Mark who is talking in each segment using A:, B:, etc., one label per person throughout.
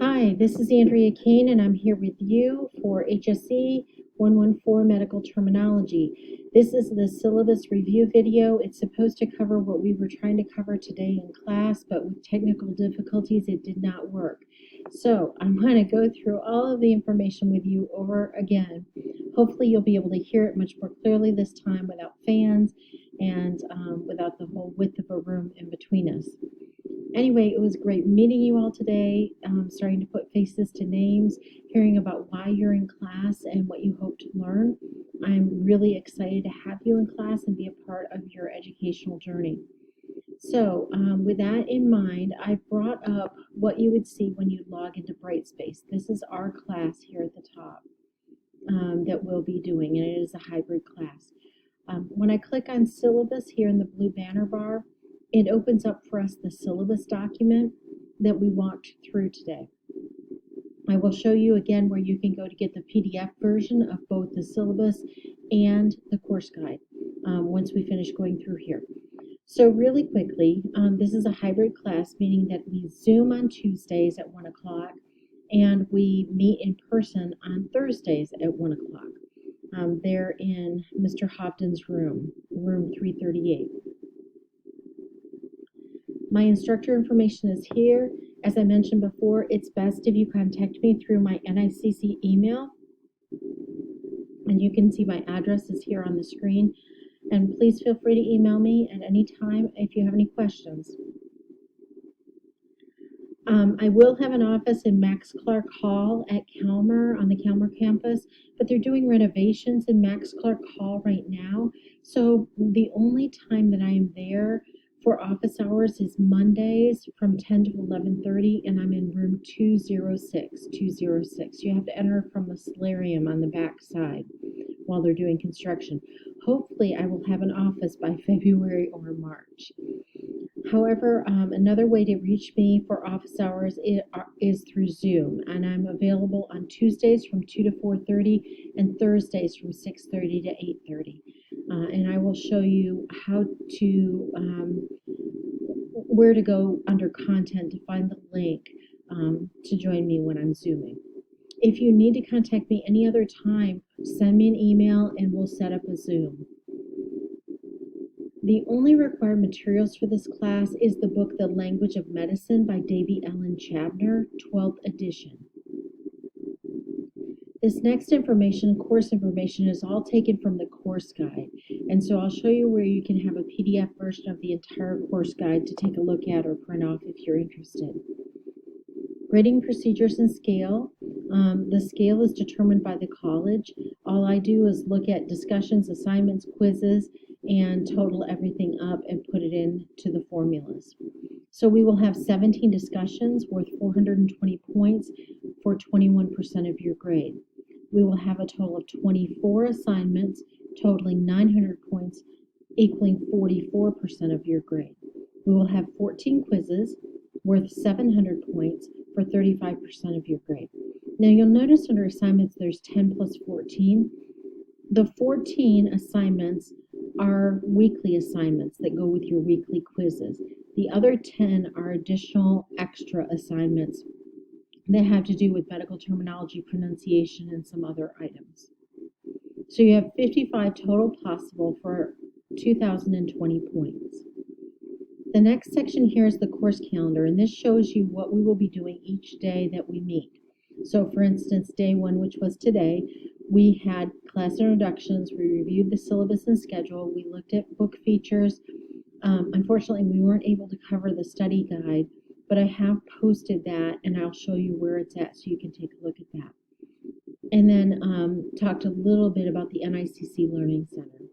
A: Hi, this is Andrea Kane, and I'm here with you for HSC 114 Medical Terminology. This is the syllabus review video. It's supposed to cover what we were trying to cover today in class, but with technical difficulties, it did not work. So I'm going to go through all of the information with you over again. Hopefully you'll be able to hear it much more clearly this time without fans and without the whole width of a room in between us. Anyway, it was great meeting you all today, starting to put faces to names, hearing about why you're in class and what you hope to learn. I'm really excited to have you in class and be a part of your educational journey. So with that in mind, I brought up what you would see when you log into Brightspace. This is our class here at the top that we'll be doing, and it is a hybrid class. When I click on syllabus here in the blue banner bar, it opens up for us the syllabus document that we walked through today. I will show you again where you can go to get the PDF version of both the syllabus and the course guide once we finish going through here. So really quickly, this is a hybrid class, meaning that we Zoom on Tuesdays at 1 o'clock and we meet in person on Thursdays at 1 o'clock. They're in Mr. Hobden's room 338. My instructor information is here. As I mentioned before, it's best if you contact me through my NICC email. And you can see my address is here on the screen. And please feel free to email me at any time if you have any questions. I will have an office in Max Clark Hall at Calmer on the Calmer campus, but they're doing renovations in Max Clark Hall right now. So the only time that I am there for office hours is Mondays from 10 to 11:30, and I'm in room 206. You have to enter from the solarium on the back side while they're doing construction. Hopefully I will have an office by February or March. However, another way to reach me for office hours is through Zoom, and I'm available on Tuesdays from 2 to 4:30 and Thursdays from 6:30 to 8:30. And I will show you how to, where to go under content to find the link to join me when I'm Zooming. If you need to contact me any other time, send me an email and we'll set up a Zoom. The only required materials for this class is the book The Language of Medicine by Davie Ellen Chabner, 12th edition. This next information, course information, is all taken from the course guide. And so I'll show you where you can have a PDF version of the entire course guide to take a look at or print off if you're interested. Grading procedures and scale. The scale is determined by the college. All I do is look at discussions, assignments, quizzes, and total everything up and put it into the formulas. So we will have 17 discussions worth 420 points for 21% of your grade. We will have a total of 24 assignments totaling 900 points equaling 44% of your grade. We will have 14 quizzes worth 700 points for 35% of your grade. Now you'll notice under assignments there's 10 plus 14. The 14 assignments are weekly assignments that go with your weekly quizzes. The other 10 are additional extra assignments that have to do with medical terminology, pronunciation, and some other items. So you have 55 total possible for 2,020 points. The next section here is the course calendar, and this shows you what we will be doing each day that we meet. So for instance, day 1, which was today, we had class introductions, we reviewed the syllabus and schedule, we looked at book features. Unfortunately, we weren't able to cover the study guide, but I have posted that and I'll show you where it's at so you can take a look at that. And then talked a little bit about the NICC Learning Center.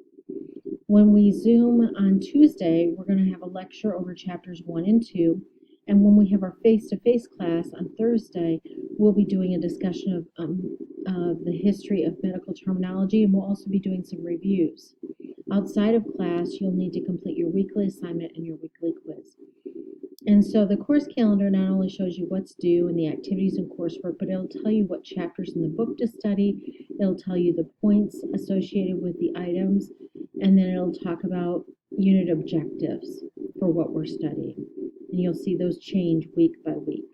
A: When we Zoom on Tuesday, we're going to have a lecture over chapters 1 and 2. And when we have our face-to-face class on Thursday, we'll be doing a discussion of the history of medical terminology, and we'll also be doing some reviews. Outside of class, you'll need to complete your weekly assignment and your weekly quiz. And so the course calendar not only shows you what's due and the activities and coursework, but it'll tell you what chapters in the book to study. It'll tell you the points associated with the items, and then it'll talk about unit objectives for what we're studying. And you'll see those change week by week.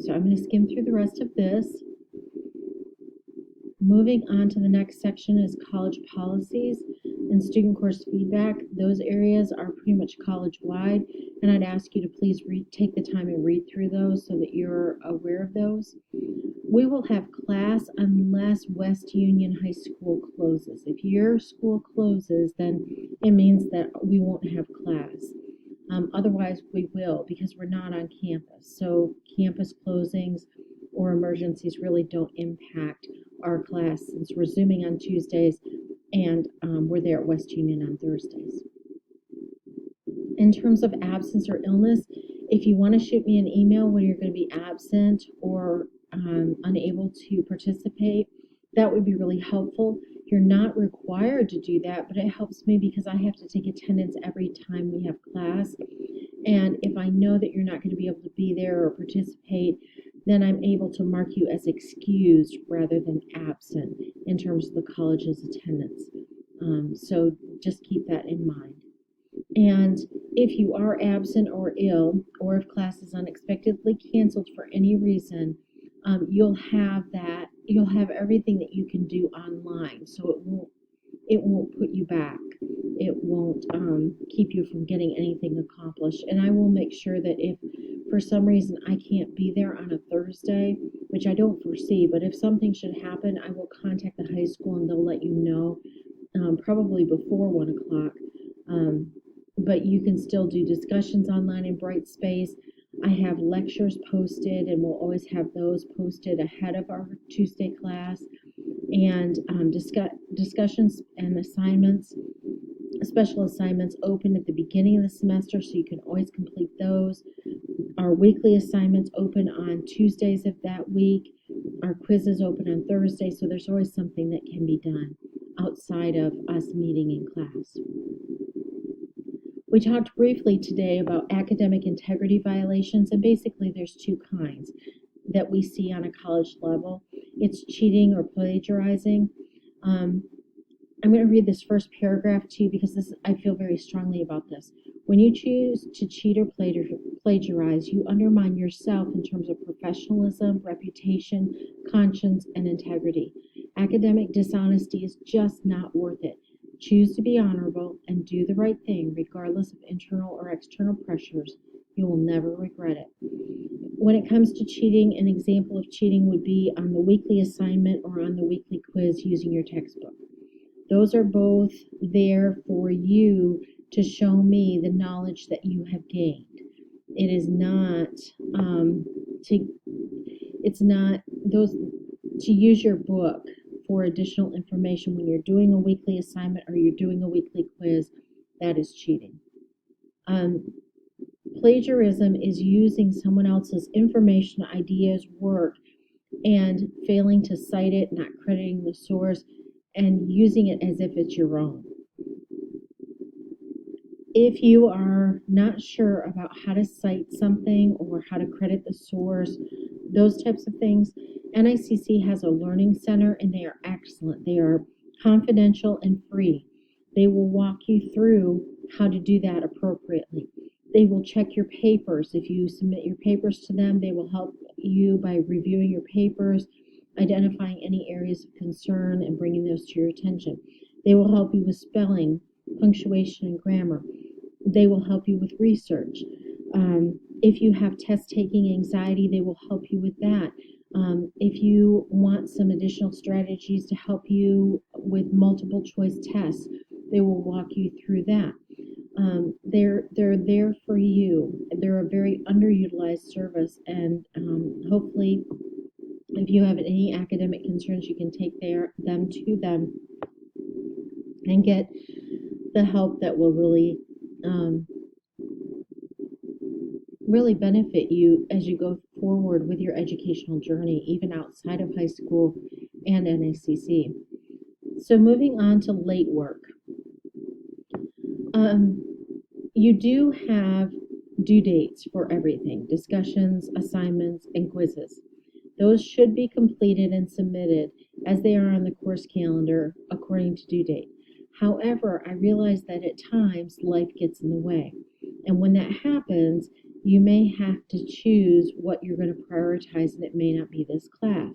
A: So I'm going to skim through the rest of this. Moving on to the next section is college policies and student course feedback. Those areas are pretty much college-wide, and I'd ask you to please take the time and read through those so that you're aware of those. We will have class unless West Union High School closes. If your school closes, then it means that we won't have class. Otherwise, we will, because we're not on campus. So campus closings or emergencies really don't impact our class since we're Zooming on Tuesdays and we're there at West Union on Thursdays. In terms of absence or illness, if you want to shoot me an email when you're going to be absent or unable to participate, that would be really helpful. You're not required to do that, but it helps me because I have to take attendance every time we have class. And if I know that you're not going to be able to be there or participate, then I'm able to mark you as excused rather than absent in terms of the college's attendance. So just keep that in mind. And if you are absent or ill, or if class is unexpectedly canceled for any reason, you'll have everything that you can do online. So it won't put you back. It won't keep you from getting anything accomplished. And I will make sure that if for some reason I can't be there on a Thursday, which I don't foresee, but if something should happen, I will contact the high school and they'll let you know, probably before 1 o'clock. But you can still do discussions online in Brightspace. I have lectures posted, and we'll always have those posted ahead of our Tuesday class. And discussions and assignments, special assignments open at the beginning of the semester, so you can always complete those. Our weekly assignments open on Tuesdays of that week. Our quizzes open on Thursday, so there's always something that can be done outside of us meeting in class. We talked briefly today about academic integrity violations, and basically there's two kinds that we see on a college level. It's cheating or plagiarizing. I'm going to read this first paragraph to you because I feel very strongly about this. When you choose to cheat or plagiarize, you undermine yourself in terms of professionalism, reputation, conscience, and integrity. Academic dishonesty is just not worth it. Choose to be honorable and do the right thing regardless of internal or external pressures. You will never regret it. When it comes to cheating, an example of cheating would be on the weekly assignment or on the weekly quiz using your textbook. Those are both there for you to show me the knowledge that you have gained. It is not to use your book for additional information when you're doing a weekly assignment or you're doing a weekly quiz. That is cheating. Plagiarism is using someone else's information, ideas, work, and failing to cite it, not crediting the source, and using it as if it's your own. If you are not sure about how to cite something or how to credit the source, those types of things, NICC has a learning center, and they are excellent. They are confidential and free. They will walk you through how to do that appropriately. They will check your papers. If you submit your papers to them, they will help you by reviewing your papers, identifying any areas of concern, and bringing those to your attention. They will help you with spelling, punctuation, and grammar. They will help you with research. If you have test-taking anxiety, they will help you with that. If you want some additional strategies to help you with multiple choice tests, they will walk you through that. They're there for you. They're a very underutilized service, and hopefully if you have any academic concerns, you can take them to them and get the help that will really benefit you as you go forward with your educational journey, even outside of high school and NICC. So moving on to late work. You do have due dates for everything: discussions, assignments, and quizzes. Those should be completed and submitted as they are on the course calendar according to due date. However, I realize that at times life gets in the way. And when that happens, you may have to choose what you're going to prioritize, and it may not be this class.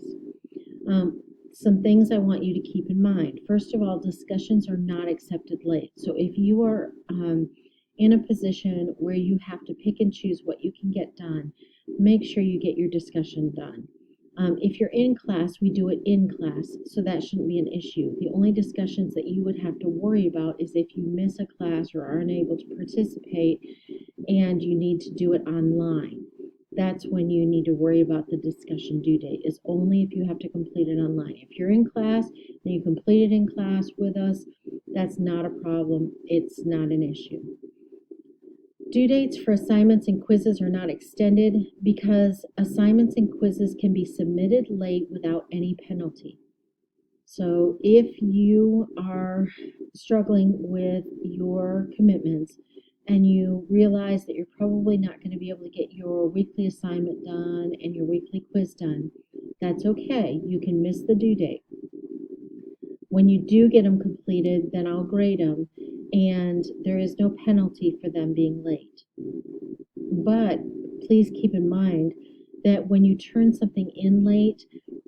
A: Some things I want you to keep in mind. First of all, discussions are not accepted late. So if you are in a position where you have to pick and choose what you can get done, make sure you get your discussion done. If you're in class, we do it in class, so that shouldn't be an issue. The only discussions that you would have to worry about is if you miss a class or are unable to participate and you need to do it online. That's when you need to worry about the discussion due date, is only if you have to complete it online. If you're in class and you complete it in class with us, that's not a problem. It's not an issue. Due dates for assignments and quizzes are not extended because assignments and quizzes can be submitted late without any penalty. So if you are struggling with your commitments and you realize that you're probably not going to be able to get your weekly assignment done and your weekly quiz done, that's okay. You can miss the due date. When you do get them completed, then I'll grade them, and there is no penalty for them being late. But please keep in mind that when you turn something in late,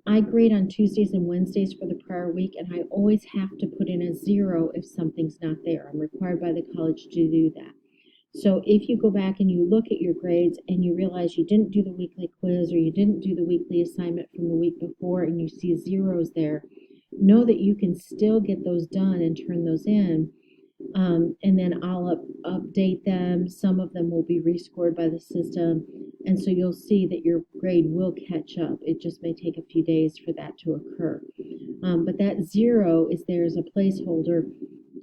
A: I grade on Tuesdays and Wednesdays for the prior week, and I always have to put in a 0 if something's not there. I'm required by the college to do that. So if you go back and you look at your grades and you realize you didn't do the weekly quiz or you didn't do the weekly assignment from the week before and you see 0s there, know that you can still get those done and turn those in. And then I'll update them. Some of them will be rescored by the system. And so you'll see that your grade will catch up. It just may take a few days for that to occur. But that 0 is there as a placeholder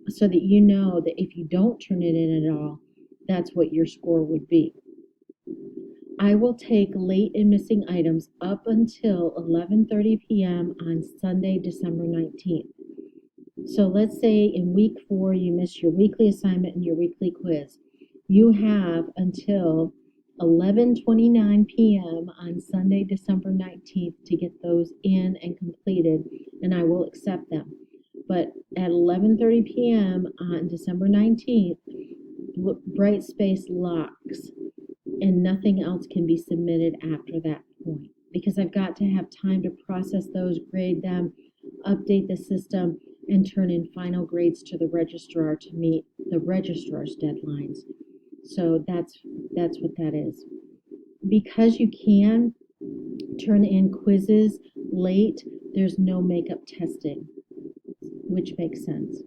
A: so that you know that if you don't turn it in at all, that's what your score would be. I will take late and missing items up until 11:30 p.m. on Sunday, December 19th. So let's say in week 4 you miss your weekly assignment and your weekly quiz. You have until 11:29 p.m. on Sunday, December 19th to get those in and completed, and I will accept them. But at 11:30 p.m. on December 19th, Brightspace locks, and nothing else can be submitted after that point, because I've got to have time to process those, grade them, update the system, and turn in final grades to the registrar to meet the registrar's deadlines. So that's what that is. Because you can turn in quizzes late, there's no makeup testing, which makes sense.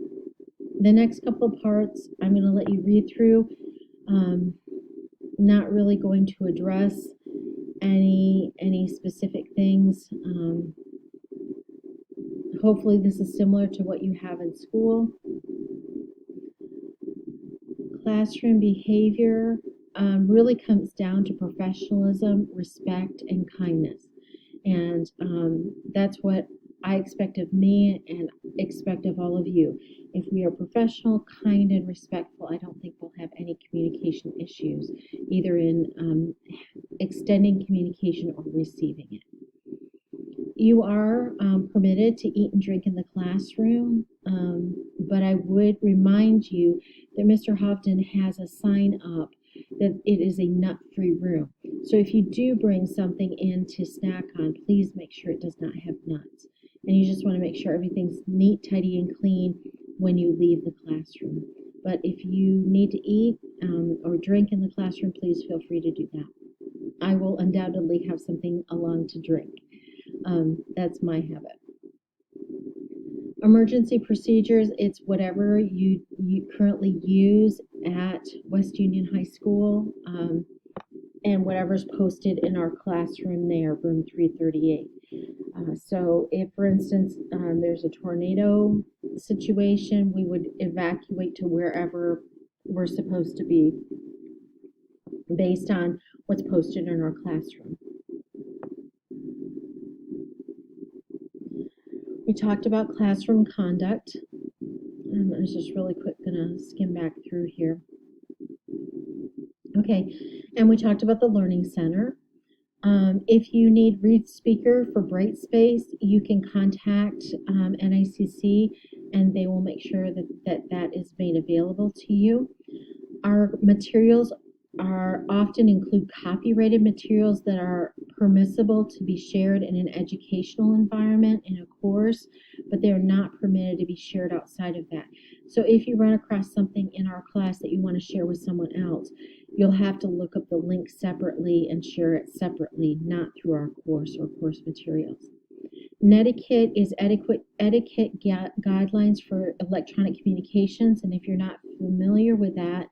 A: The next couple of parts I'm going to let you read through. Not really going to address any specific things. Hopefully this is similar to what you have in school. Classroom behavior really comes down to professionalism, respect, and kindness. And that's what I expect of me and expect of all of you. If we are professional, kind, and respectful, I don't think we'll have any communication issues, either in extending communication or receiving it. You are permitted to eat and drink in the classroom, but I would remind you that Mr. Hovden has a sign up that it is a nut-free room. So if you do bring something in to snack on, please make sure it does not have nuts. And you just want to make sure everything's neat, tidy, and clean when you leave the classroom. But if you need to eat or drink in the classroom, please feel free to do that. I will undoubtedly have something along to drink. That's my habit. Emergency procedures, it's whatever you currently use at West Union High School and whatever's posted in our classroom there, room 338. So if, for instance, there's a tornado situation, we would evacuate to wherever we're supposed to be based on what's posted in our classroom. We talked about classroom conduct. I was just really quick going to skim back through here. Okay, and we talked about the Learning Center. If you need read speaker for Brightspace, you can contact NICC and they will make sure that is made available to you. Our materials are often include copyrighted materials that are permissible to be shared in an educational environment in a course, but they're not permitted to be shared outside of that. So if you run across something in our class that you want to share with someone else, you'll have to look up the link separately and share it separately, not through our course or course materials. Netiquette is etiquette guidelines for electronic communications, and if you're not familiar with that,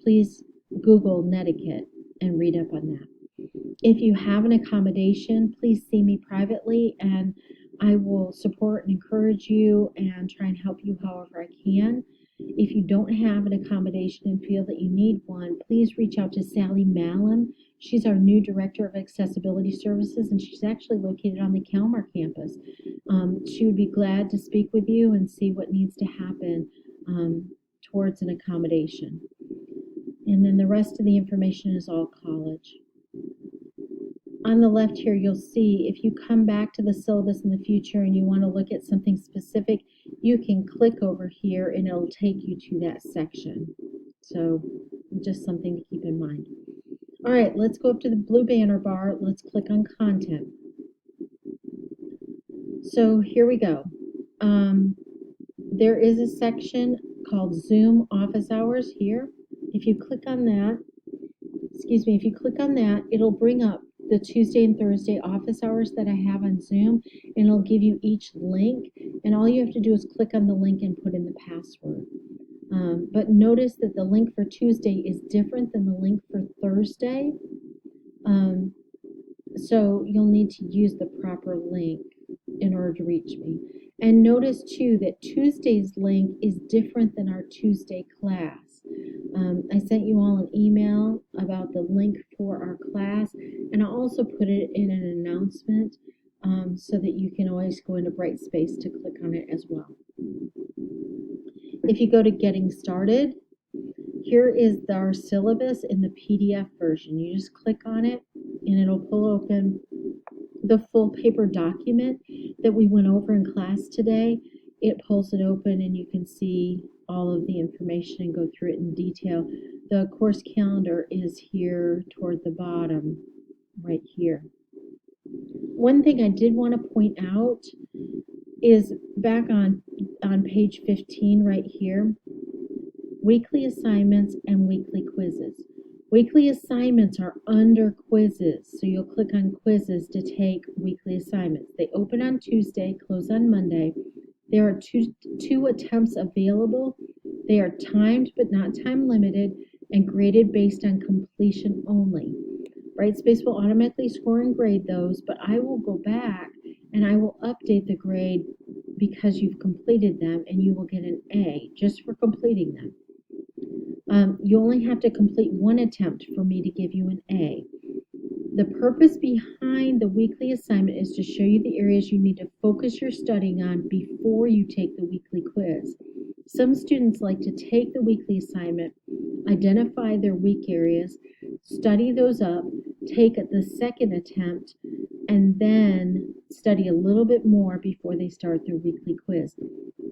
A: please Google netiquette and read up on that. If you have an accommodation, please see me privately, and I will support and encourage you and try and help you however I can. If you don't have an accommodation and feel that you need one, please reach out to Sally Malum. She's our new Director of Accessibility Services, and she's actually located on the Kalmar campus. She would be glad to speak with you and see what needs to happen towards an accommodation. And then the rest of the information is all college. On the left here, you'll see if you come back to the syllabus in the future and you want to look at something specific, you can click over here and it'll take you to that section. So just something to keep in mind. All right, let's go up to the blue banner bar. Let's click on content. So here we go. There is a section called Zoom office hours here. If you click on that, it'll bring up the Tuesday and Thursday office hours that I have on Zoom, and it'll give you each link, and all you have to do is click on the link and put in the password. But notice that the link for Tuesday is different than the link for Thursday, so you'll need to use the proper link in order to reach me. And notice too that Tuesday's link is different than our Tuesday class. I sent you all an email about the link for our class, and I'll also put it in an announcement so that you can always go into Brightspace to click on it as well. If you go to Getting Started, here is our syllabus in the PDF version. You just click on it and it'll pull open the full paper document that we went over in class today. It pulls it open and you can see all of the information and go through it in detail. The course calendar is here toward the bottom, right here. One thing I did want to point out is back on page 15 right here, weekly assignments and weekly quizzes. Weekly assignments are under quizzes, so you'll click on quizzes to take weekly assignments. They open on Tuesday, close on Monday. There are two attempts available. They are timed but not time limited and graded based on completion only. Brightspace will automatically score and grade those, but I will go back and I will update the grade because you've completed them, and you will get an A just for completing them. You only have to complete one attempt for me to give you an A. The purpose behind the weekly assignment is to show you the areas you need to focus your studying on before you take the weekly quiz. Some students like to take the weekly assignment, identify their weak areas, study those up, take the second attempt, and then study a little bit more before they start their weekly quiz.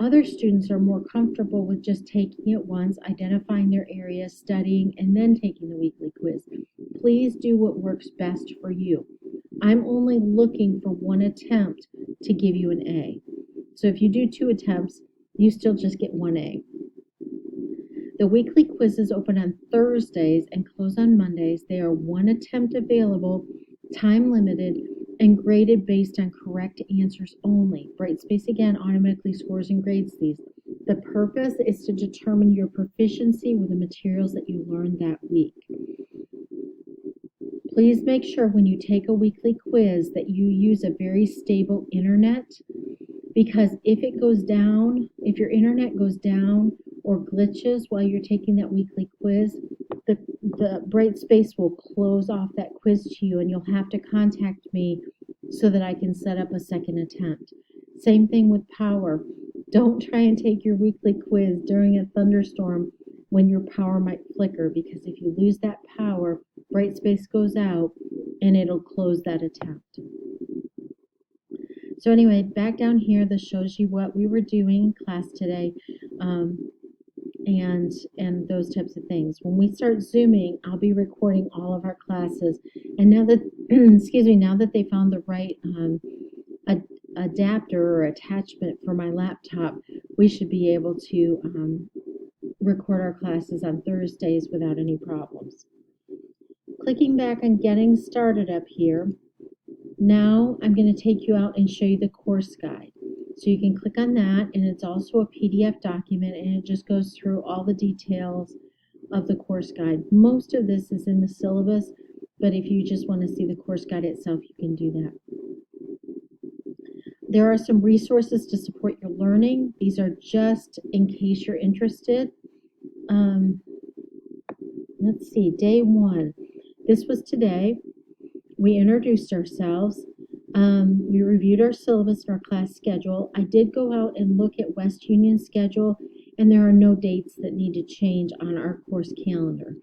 A: Other students are more comfortable with just taking it once, identifying their areas, studying, and then taking the weekly quiz. Please do what works best for you. I'm only looking for one attempt to give you an A. So if you do two attempts, you still just get one A. The weekly quizzes open on Thursdays and close on Mondays. They are one attempt available, time limited, and graded based on correct answers only. Brightspace again automatically scores and grades these. The purpose is to determine your proficiency with the materials that you learned that week. Please make sure when you take a weekly quiz that you use a very stable internet, because if it goes down, if your internet goes down or glitches while you're taking that weekly quiz, the Brightspace will close off that quiz to you and you'll have to contact me so that I can set up a second attempt. Same thing with power. Don't try and take your weekly quiz during a thunderstorm when your power might flicker, because if you lose that power, Brightspace goes out and it'll close that attempt. So anyway, back down here, this shows you what we were doing in class today. and those types of things. When we start Zooming, I'll be recording all of our classes. And now that, excuse me, now that they found the right adapter or attachment for my laptop, we should be able to record our classes on Thursdays without any problems. Clicking back on Getting Started up here, now I'm going to take you out and show you the course guide. So you can click on that, and it's also a PDF document, and it just goes through all the details of the course guide. Most of this is in the syllabus, but if you just want to see the course guide itself, you can do that. There are some resources to support your learning. These are just in case you're interested. Let's see, day one. This was today. We introduced ourselves. We reviewed our syllabus and our class schedule. I did go out and look at West Union's schedule, and there are no dates that need to change on our course calendar.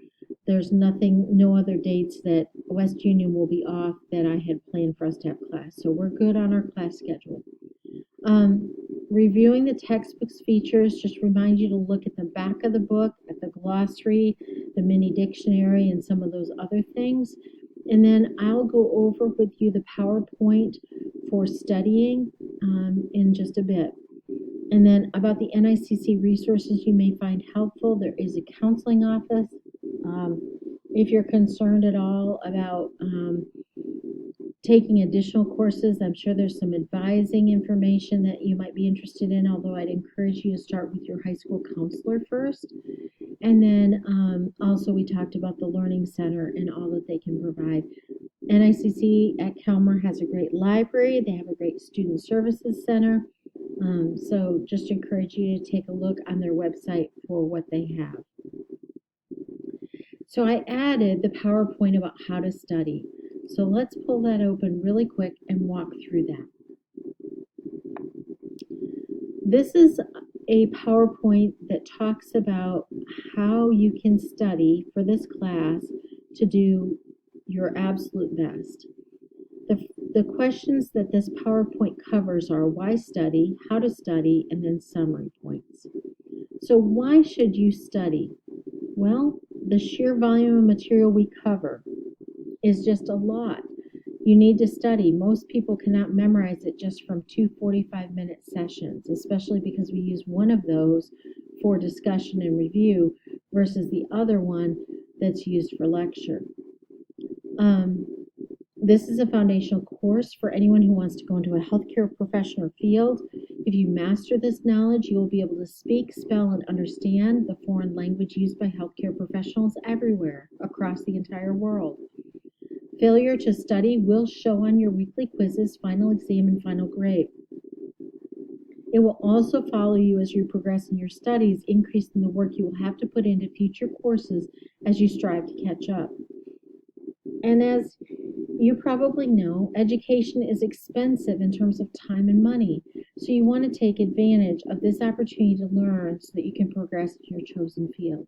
A: There's no other dates that West Union will be off that I had planned for us to have class. So we're good on our class schedule. Reviewing the textbook's features, just remind you to look at the back of the book, at the glossary, the mini dictionary, and some of those other things. And then I'll go over with you the PowerPoint for studying in just a bit. And then about the NICC resources you may find helpful, there is a counseling office. If you're concerned at all about taking additional courses, I'm sure there's some advising information that you might be interested in, although I'd encourage you to start with your high school counselor first. And then also we talked about the Learning Center and all that they can provide. NICC at Kelmer has a great library. They have a great student services center. So just encourage you to take a look on their website for what they have. So I added the PowerPoint about how to study. So let's pull that open really quick and walk through that. This is a PowerPoint that talks about how you can study for this class to do your absolute best. The questions that this PowerPoint covers are why study, how to study, and then summary points. So why should you study? Well, the sheer volume of material we cover is just a lot. You need to study. Most people cannot memorize it just from 2 45-minute sessions, especially because we use one of those for discussion and review versus the other one that's used for lecture. This is a foundational course for anyone who wants to go into a healthcare profession or field. If you master this knowledge, you will be able to speak, spell, and understand the foreign language used by healthcare professionals everywhere across the entire world. Failure to study will show on your weekly quizzes, final exam, and final grade. It will also follow you as you progress in your studies, increasing the work you will have to put into future courses as you strive to catch up. And as you probably know, education is expensive in terms of time and money, so you want to take advantage of this opportunity to learn so that you can progress in your chosen field.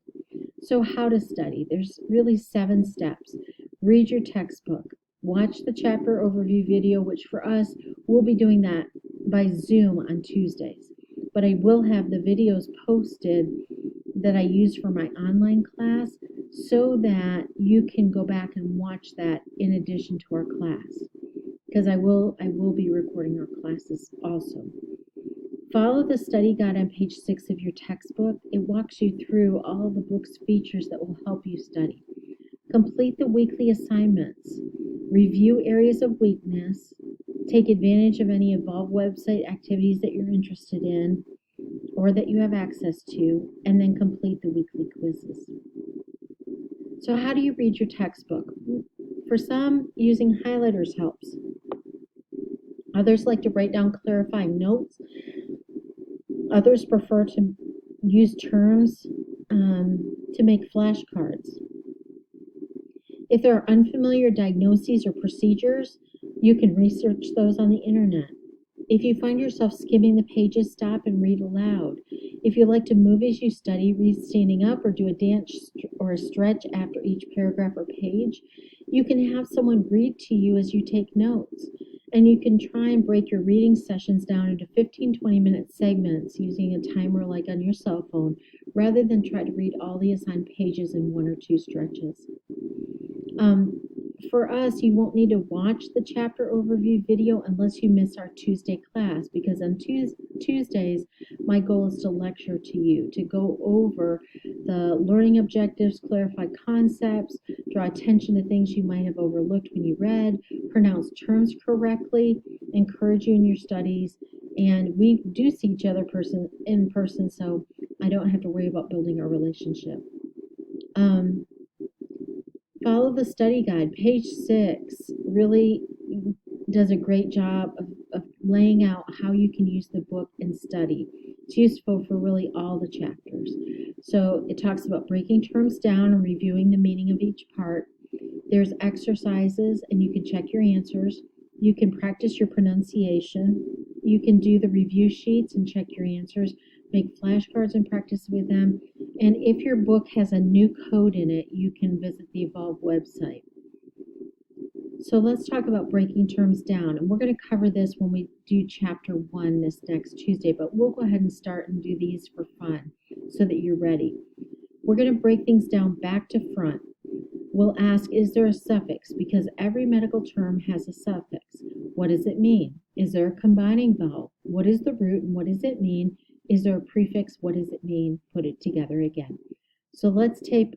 A: So how to study? There's really 7 steps. Read your textbook. Watch the chapter overview video, which for us, we'll be doing that by Zoom on Tuesdays. But I will have the videos posted that I use for my online class so that you can go back and watch that in addition to our class, because I will be recording our classes also. Follow the study guide on page 6 of your textbook. It walks you through all of the book's features that will help you study. Complete the weekly assignments. Review areas of weakness. Take advantage of any Evolve website activities that you're interested in or that you have access to, and then complete the weekly quizzes. So how do you read your textbook? For some, using highlighters helps. Others like to write down clarifying notes. Others prefer to use terms to make flashcards. If there are unfamiliar diagnoses or procedures, you can research those on the internet. If you find yourself skimming the pages, stop and read aloud. If you like to move as you study, read standing up or do a dance or a stretch after each paragraph or page, you can have someone read to you as you take notes. And you can try and break your reading sessions down into 15-20-minute segments using a timer like on your cell phone, rather than try to read all the assigned pages in 1 or 2 stretches. For us, you won't need to watch the chapter overview video unless you miss our Tuesday class, because on Tuesdays, my goal is to lecture to you, to go over the learning objectives, clarify concepts, draw attention to things you might have overlooked when you read, pronounce terms correctly, encourage you in your studies, and we do see each other in person, so I don't have to worry about building our relationship. Follow the study guide. Page 6 really does a great job of laying out how you can use the book and study. It's useful for really all the chapters. So it talks about breaking terms down and reviewing the meaning of each part. There's exercises, and you can check your answers. You can practice your pronunciation. You can do the review sheets and check your answers, make flashcards and practice with them. And if your book has a new code in it, you can visit the Evolve website. So let's talk about breaking terms down. And we're going to cover this when we do chapter 1 this next Tuesday, but we'll go ahead and start and do these for fun so that you're ready. We're going to break things down back to front. We'll ask, is there a suffix? Because every medical term has a suffix. What does it mean? Is there a combining vowel? What is the root and what does it mean? Is there a prefix? What does it mean? Put it together again. So let's take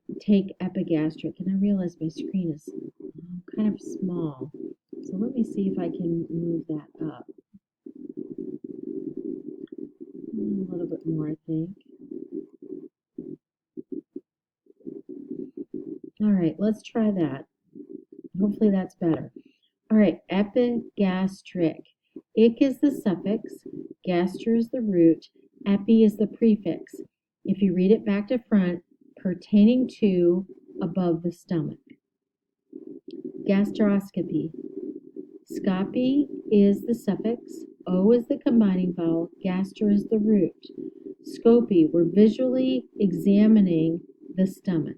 A: epigastric, and I realize my screen is kind of small. So let me see if I can move that up. A little bit more, I think. All right, let's try that. Hopefully that's better. All right, epigastric. Ik is the suffix, gastro is the root, epi is the prefix. If you read it back to front, pertaining to, above the stomach. Gastroscopy. Scopy is the suffix, O is the combining vowel, gastro is the root. Scopy, we're visually examining the stomach.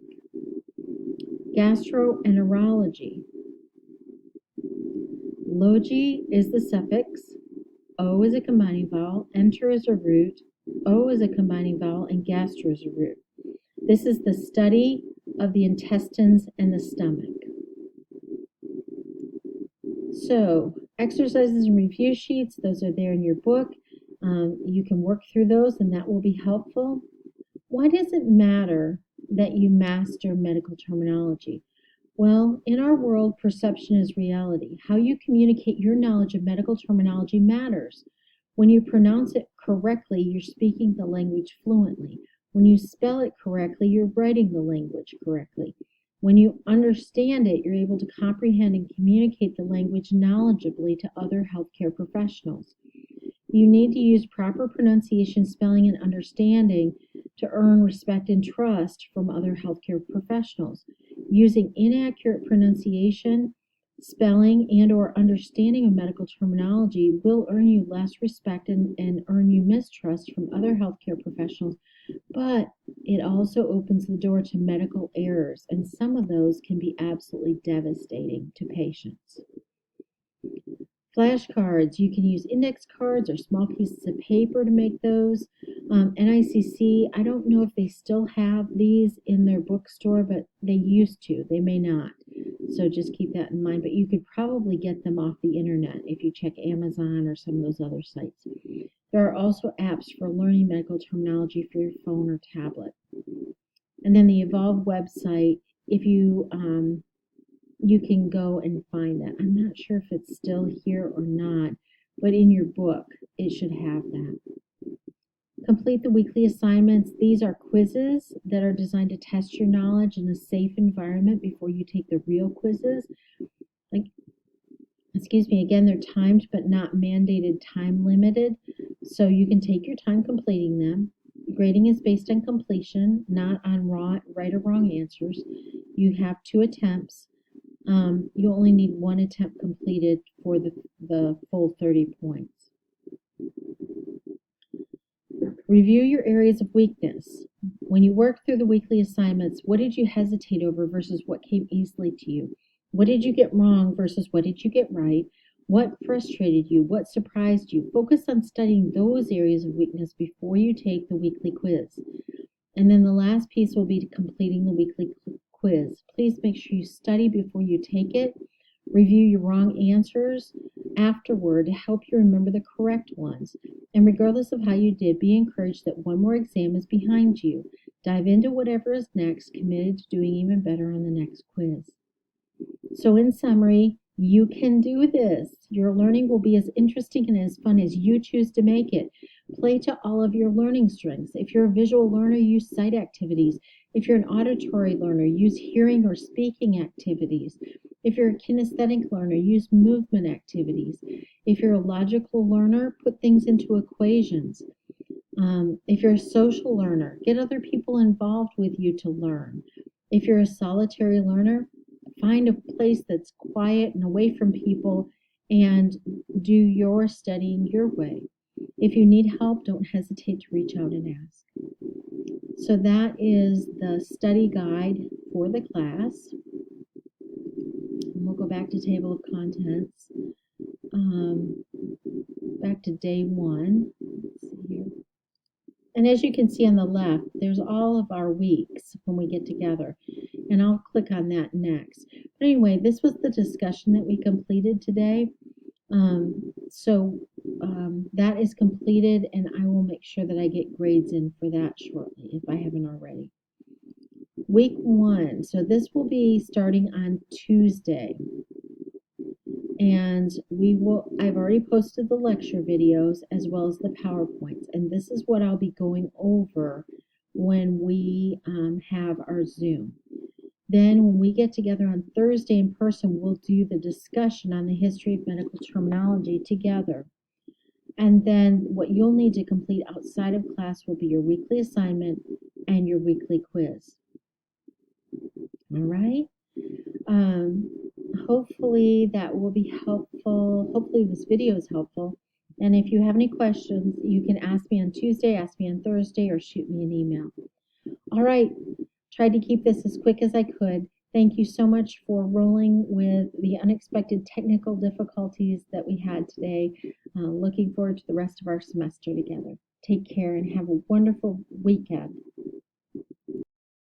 A: Gastroenterology. Logi is the suffix, O is a combining vowel, enter is a root, O is a combining vowel, and gastro is a root. This is the study of the intestines and the stomach. So, exercises and review sheets, those are there in your book. You can work through those, and that will be helpful. Why does it matter that you master medical terminology? Well, in our world, perception is reality. How you communicate your knowledge of medical terminology matters. When you pronounce it correctly, you're speaking the language fluently. When you spell it correctly, you're writing the language correctly. When you understand it, you're able to comprehend and communicate the language knowledgeably to other healthcare professionals. You need to use proper pronunciation, spelling, and understanding to earn respect and trust from other healthcare professionals. Using inaccurate pronunciation, spelling, and or understanding of medical terminology will earn you less respect and earn you mistrust from other healthcare professionals, but it also opens the door to medical errors, and some of those can be absolutely devastating to patients. Flashcards, you can use index cards or small pieces of paper to make those. NICC, I don't know if they still have these in their bookstore, but they used to. They may not. So just keep that in mind. But you could probably get them off the internet if you check Amazon or some of those other sites. There are also apps for learning medical terminology for your phone or tablet. And then the Evolve website, if you can go and find that. I'm not sure if it's still here or not, but in your book, it should have that. Complete the weekly assignments. These are quizzes that are designed to test your knowledge in a safe environment before you take the real quizzes. Again, they're timed but not mandated time limited, so you can take your time completing them. Grading is based on completion, not on right or wrong answers. You have 2 attempts. You only need 1 attempt completed for the full 30 points. Review your areas of weakness. When you work through the weekly assignments, what did you hesitate over versus what came easily to you? What did you get wrong versus what did you get right? What frustrated you? What surprised you? Focus on studying those areas of weakness before you take the weekly quiz. And then the last piece will be completing the weekly quiz. Please make sure you study before you take it. Review your wrong answers afterward to help you remember the correct ones. And regardless of how you did, be encouraged that one more exam is behind you. Dive into whatever is next, committed to doing even better on the next quiz. So in summary, you can do this. Your learning will be as interesting and as fun as you choose to make it. Play to all of your learning strengths. If you're a visual learner, use sight activities. If you're an auditory learner, use hearing or speaking activities. If you're a kinesthetic learner, use movement activities. If you're a logical learner, put things into equations. If you're a social learner, get other people involved with you to learn. If you're a solitary learner, find a place that's quiet and away from people and do your studying your way. If you need help, don't hesitate to reach out and ask. So that is the study guide for the class. And we'll go back to table of contents. Back to day one. Let's see here. And as you can see on the left, there's all of our weeks when we get together. And I'll click on that next. But anyway, this was the discussion that we completed today. That is completed, and I will make sure that I get grades in for that shortly if I haven't already. Week 1. So this will be starting on Tuesday. And I've already posted the lecture videos as well as the PowerPoints. And this is what I'll be going over when we have our Zoom. Then when we get together on Thursday in person, we'll do the discussion on the history of medical terminology together. And then what you'll need to complete outside of class will be your weekly assignment and your weekly quiz. All right? Hopefully that will be helpful. Hopefully this video is helpful. And if you have any questions, you can ask me on Tuesday, ask me on Thursday, or shoot me an email. All right. Tried to keep this as quick as I could. Thank you so much for rolling with the unexpected technical difficulties that we had today. Looking forward to the rest of our semester together. Take care and have a wonderful weekend.